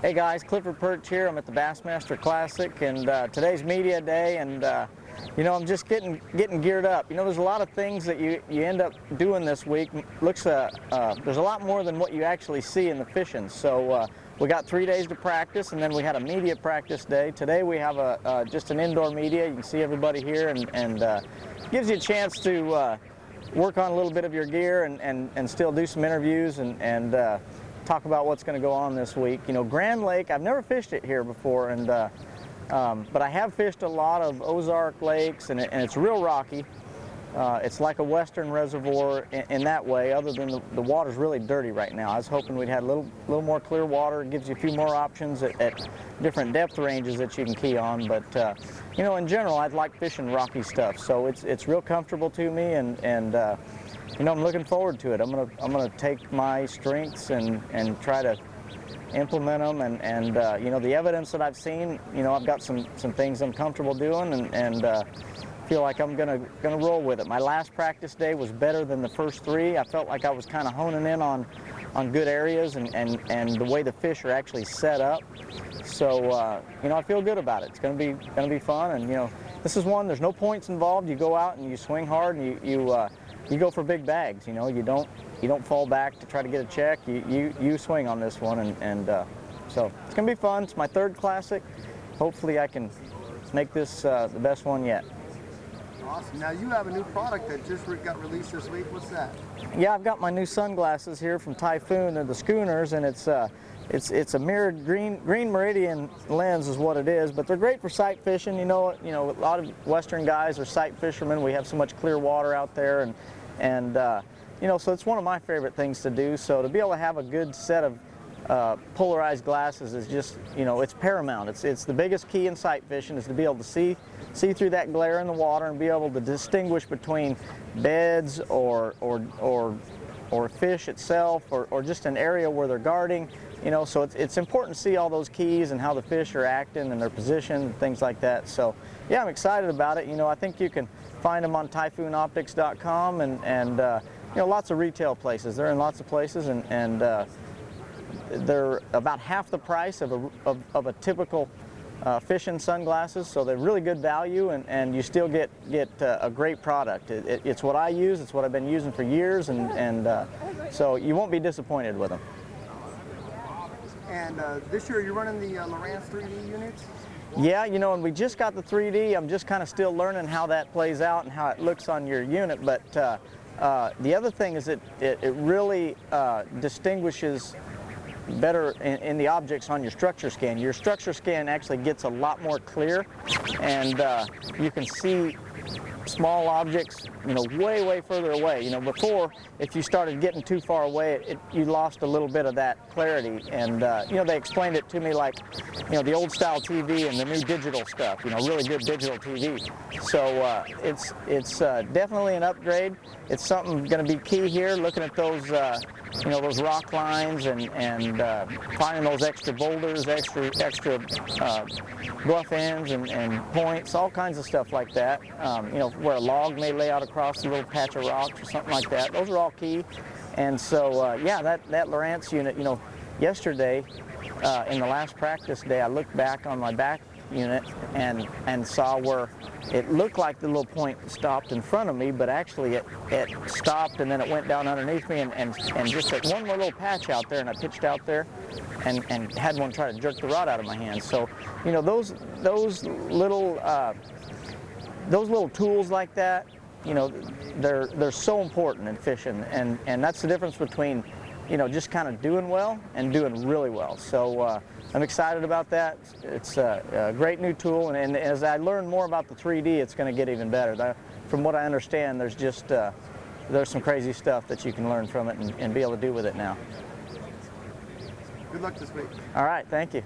Hey guys, Clifford Pirch here. I'm at the Bassmaster Classic, and today's media day, and you know, I'm just getting geared up. You know, there's a lot of things that you end up doing this week. There's a lot more than what you actually see in the fishing. So we got 3 days to practice, and then we had a media practice day. Today we have just an indoor media. You can see everybody here, and gives you a chance to work on a little bit of your gear and still do some interviews and talk about what's going to go on this week. You know, Grand Lake, I've never fished it here before, and but I have fished a lot of Ozark lakes, and it's real rocky. It's like a western reservoir in that way, other than the water's really dirty right now. I was hoping we'd had a little more clear water. It gives you a few more options at different depth ranges that you can key on, but you know, in general, I'd like fishing rocky stuff, so it's real comfortable to me, and you know, I'm looking forward to it. I'm gonna take my strengths and try to implement them, and you know, the evidence that I've seen, you know, I've got some things I'm comfortable doing, and feel like I'm gonna roll with it. My last practice day was better than the first three. I felt like I was kind of honing in on good areas and the way the fish are actually set up. So you know, I feel good about it. It's gonna be fun, and you know, this is one. There's no points involved. You go out and you swing hard, and you go for big bags. You know, you don't fall back to try to get a check. You swing on this one, and so it's gonna be fun. It's my third classic. Hopefully, I can make this the best one yet. Awesome. Now you have a new product that just got released this week. What's that? Yeah, I've got my new sunglasses here from Typhoon. They're the schooners, and it's a mirrored green meridian lens is what it is, but they're great for sight fishing. You know, a lot of Western guys are sight fishermen. We have so much clear water out there, and you know, so it's one of my favorite things to do. So to be able to have a good set of polarized glasses is just, you know, it's paramount. It's the biggest key in sight fishing, is to be able to see through that glare in the water and be able to distinguish between beds or fish itself, or just an area where they're guarding. You know, so it's important to see all those keys and how the fish are acting and their position and things like that. So yeah, I'm excited about it. You know, I think you can find them on typhoonoptics.com and you know, lots of retail places. They're in lots of places, and they're about half the price of a typical fishing sunglasses, so they're really good value, and you still get a great product. It's what I use. It's what I've been using for years, and so you won't be disappointed with them. And this year you're running the Lowrance 3D units? Yeah, you know, and we just got the 3D. I'm just kind of still learning how that plays out and how it looks on your unit, but the other thing is it really distinguishes better in the objects on your structure scan. Your structure scan actually gets a lot more clear, and you can see small objects, you know, way further away. You know, before, if you started getting too far away, you lost a little bit of that clarity. And you know, they explained it to me like, you know, the old style TV and the new digital stuff. You know, really good digital TV. So it's definitely an upgrade. It's something going to be key here. Looking at those, you know, those rock lines and finding those extra boulders, extra bluff ends and points, all kinds of stuff like that. You know, where a log may lay out across a little patch of rocks or something like that. Those are all key. And so, yeah, that Lowrance unit, you know, yesterday in the last practice day, I looked back on my back unit and saw where it looked like the little point stopped in front of me, but actually it stopped, and then it went down underneath me, and just at one more little patch out there, and I pitched out there and had one try to jerk the rod out of my hand. So, you know, those little tools like that, you know, they're so important in fishing, and that's the difference between, you know, just kind of doing well and doing really well. So I'm excited about that. It's a great new tool, and as I learn more about the 3D, it's going to get even better. From what I understand, there's some crazy stuff that you can learn from it and be able to do with it now. Good luck this week. All right, thank you.